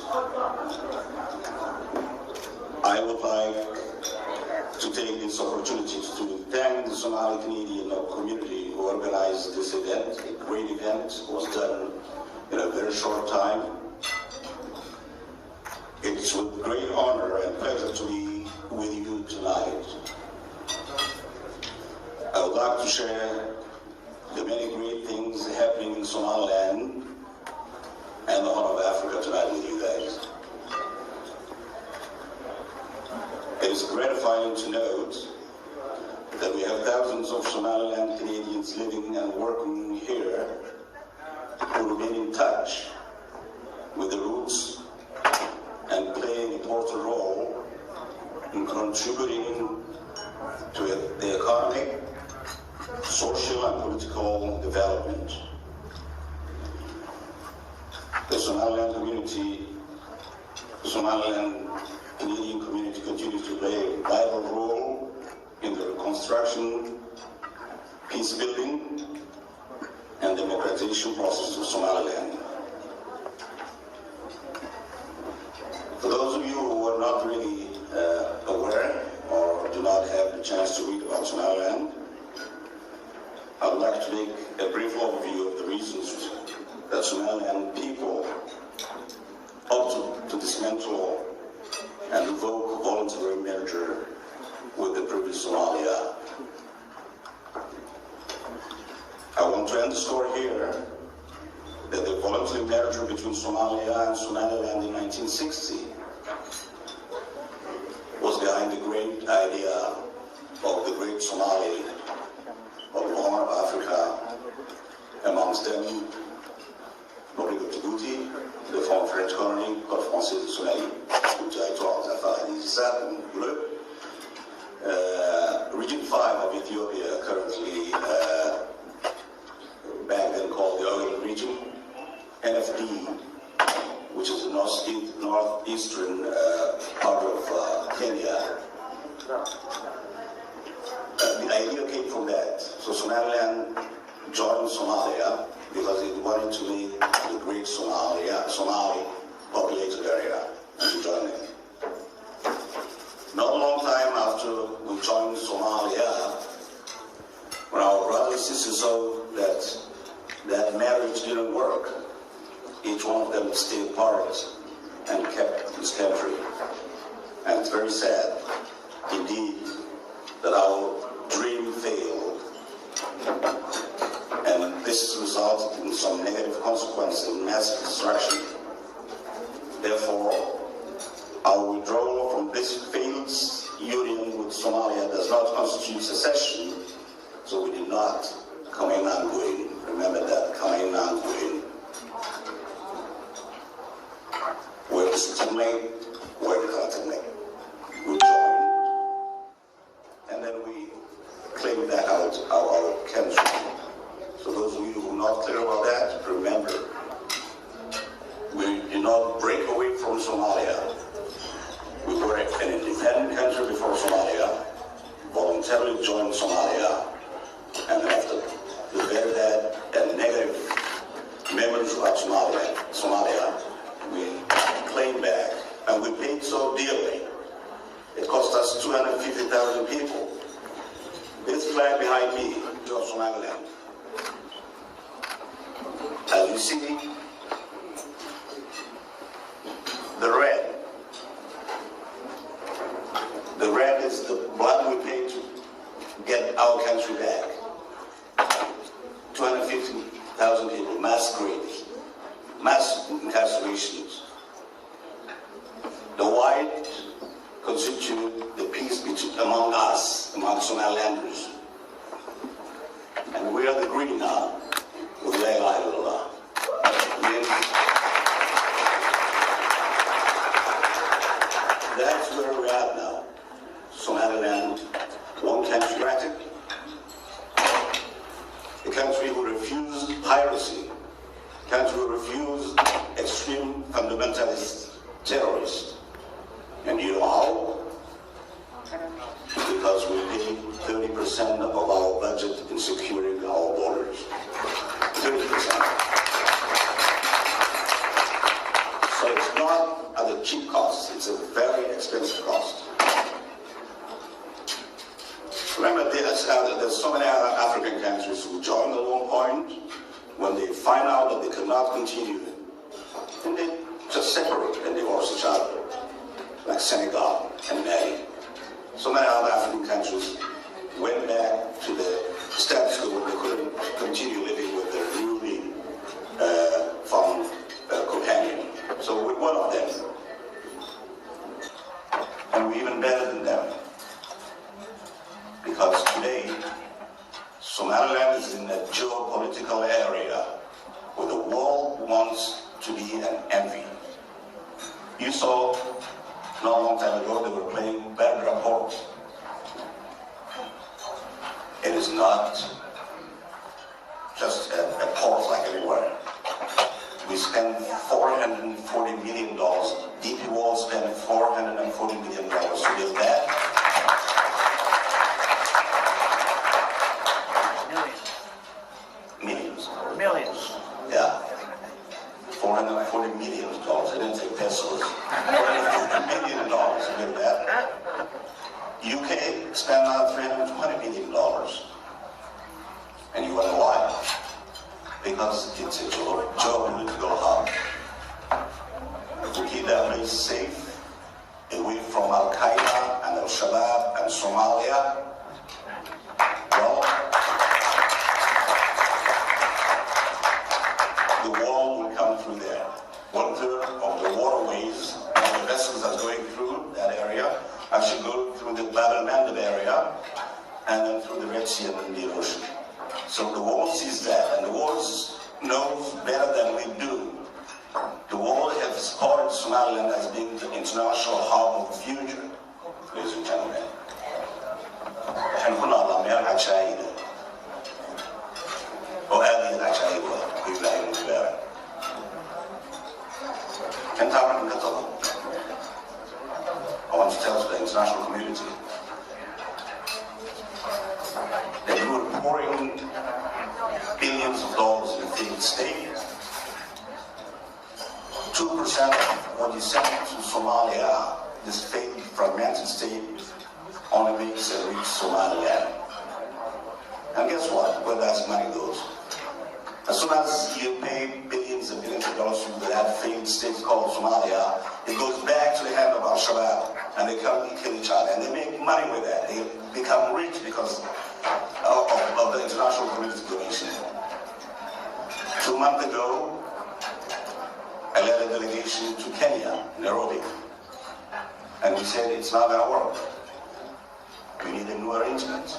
I would like to take this opportunity to thank the Somali Canadian community who organized this event. A great event was done in a very short time. It's with great honor and pleasure to be with you tonight. I would like to share the many great things happening in Somaliland and the Horn of Africa tonight with you guys. It is gratifying to note that we have thousands of Somaliland Canadians living and working here who remain in touch with the roots and play an important role in contributing to the economic, social and political development. The Somaliland community, the Somaliland Canadian community continues to play a vital role in the reconstruction, peace building, and democratization process of Somaliland. For those of you who are not really aware or do not have the chance to read about Somaliland, I would like to make a brief overview of the reasons that Somaliland people opted to dismantle and revoke voluntary merger with the previous Somalia. I want to underscore here that the voluntary merger between Somalia and Somaliland in 1960 was behind the great idea of the great Somali of the Horn of Africa, amongst them Republic of Djibouti, the former French colony, Côte Française de Somali, which I taught Region 5 of Ethiopia, currently back then called the Oil Region, NFD, which is the northeastern part of Kenya. The idea came from that. So Somaliland joined Somalia because it wanted to make the great Somali populated area and to join it. Not a long time after we joined Somalia, when our brothers and sisters saw that marriage didn't work, each one of them stayed apart and kept his country. And it's very sad, indeed, that our dream failed. And this has resulted in some negative consequences and massive destruction. Therefore, our withdrawal from this failed union with Somalia does not constitute secession, so we did not come in and go in. Remember that, come in and go in. We're legitimately, we're legitimately. We joined, and then we claimed that out our country. So those of you who are not clear about that, remember, we did not break away from Somalia. We were an independent country before Somalia, voluntarily joined Somalia, and after the very bad and negative memories about Somalia, we claimed back, and we paid so dearly. It cost us 250,000 people. This flag behind me is of Somaliland. As you see, the red is the blood we paid to get our country back. 250,000 people, mass graves, mass incarcerations. The white constitute the peace among us, among Somalilanders. And we are the green now, with La ilaha illallah. That's where we're at now. Somaliland, one country practically. A country who refused piracy, a country who refused extreme fundamentalist terrorists. And you know how? Because we pay 30% of our budget in securing our borders. 30%. So it's not not at a cheap cost. It's a very expensive cost. Remember, there's so many other African countries who joined at one point. When they find out that they cannot continue, then they just separate and divorce each other, like Senegal and Mali. So many other African countries went back to the status quo where they couldn't continue living with their newly found companion. So we're one of them. And we're even better than them. Because today, Somaliland is in a geopolitical area where the world wants to be an envy. You saw not a long time ago they were playing Bergra Port. It is not just a port like everywhere. We spent $440 million. DP World spent $440 million to build that. Millions. Yeah. $440 million. I didn't say pesos. $440 million to build that. UK spent about $320 million. And you wonder why? Because it's a geopolitical hub. To keep that place safe, away from Al-Qaeda and Al-Shabaab and Somalia, well, the wall will come through there. 1/3 of the waterways and the vessels that are going through that area actually go through the Bab el-Mandeb area and then through the Red Sea and the Indian Ocean. So the world sees that, and the world knows better than we do. The world has supported Somaliland as being the international hub of the future, ladies and gentlemen. And كنا ميال عشايد وهذه العشايد كلها المبارك. كنت أعرف من قطر. I want to tell the international community that you are pouring billions of dollars in a failed state. 2% of what you send to Somalia, this failed fragmented state, only makes it reach Somaliland. And guess what? Where that money goes? As soon as you pay billions and billions of dollars to that failed state called Somalia, it goes back to the hand of Al-Shabaab, and they come and kill each other, and they make money with that. They become rich because of the international community donation. 2 months ago, I led a delegation to Kenya, Nairobi, and we said it's not going to work. We need a new arrangement.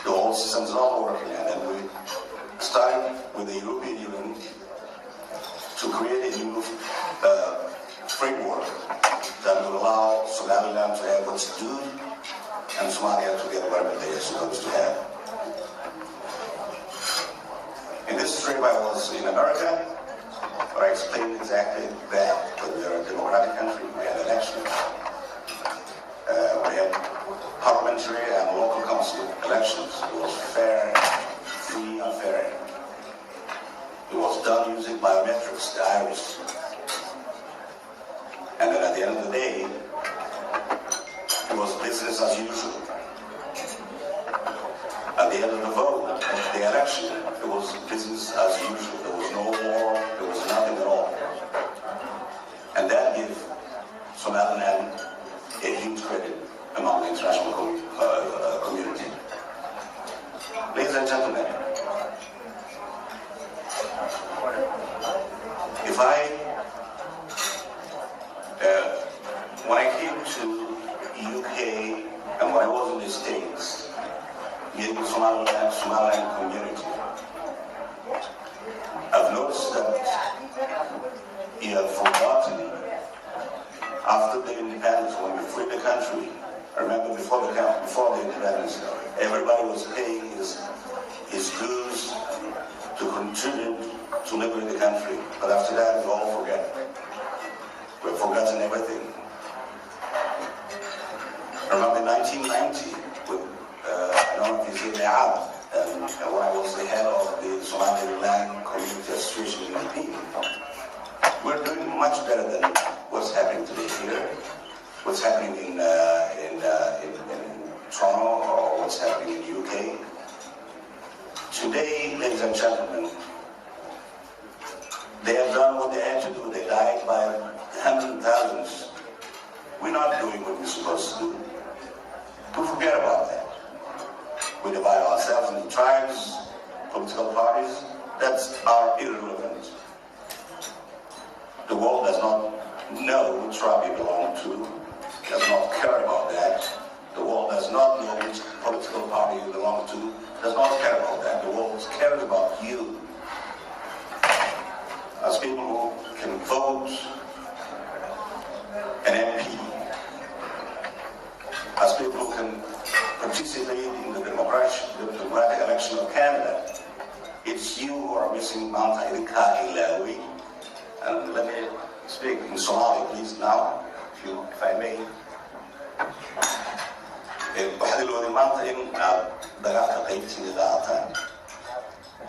The old system's not working, and then we started with the European Union to create a new framework that will allow Somaliland to have what's due and Somalia to get whatever they are supposed to have. In this trip I was in America, where I explained exactly that we are a democratic country, we had elections. We had parliamentary and local council elections. It was fair, free and fair. It was done using biometrics, the iris. And then at the end of the day, it was business as usual. At the end of the vote, the election, it was business as usual. There was no war, there was nothing at all. And that gave Somaliland a huge credit among the international community. Ladies and gentlemen, if when I came to UK and when I was in the States, meeting the Somaliland community, I've noticed that you have forgotten after the independence, when we freed the country. I remember before the independence, everybody was paying his dues to contribute to liberate the country. But after that, we all forget. We've forgotten everything. I remember in 1990, with, I don't know if you see Aadan, when I was the head of the Somaliland Community Association in the We're doing much better than what's happening today here, what's happening in Toronto, or what's happening in the UK. Today, ladies and gentlemen, they have done what they had to do. They died by hundreds of thousands. We're not doing what we're supposed to do. We forget about that. We divide ourselves into tribes, political parties. That's irrelevant. The world does not know which tribe you belong to, does not care about that. The world does not know which political party you belong to, does not care about that. The world cares about you. As people who can vote an MP, as people who can participate in the democratic election of Canada, it's you who are missing Mount Idinka Ilawi. And let me speak in Somali, please, now, if I may. waxaa loo maanta in aad dagaalka qaybtiina qaataan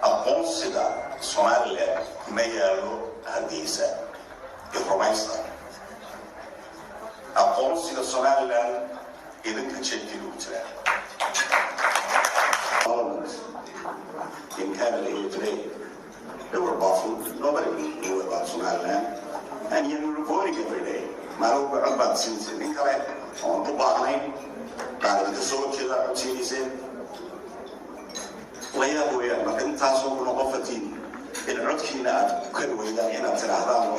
aqoonsiga Somaliland ma yaalo Hargeysa iyo rumaysta aqoonsiga Somaliland idinka jeedkiilu jira in Canada here today they were baffled. Nobody knew about Somaliland, and yet we were voting every day. Malo about since in Canada on the behind بعد الصوت كذا عطيني زين ويا أبويا ما كنت تعصب ونقفتين العد كنا كل ويدا هنا ترى هذا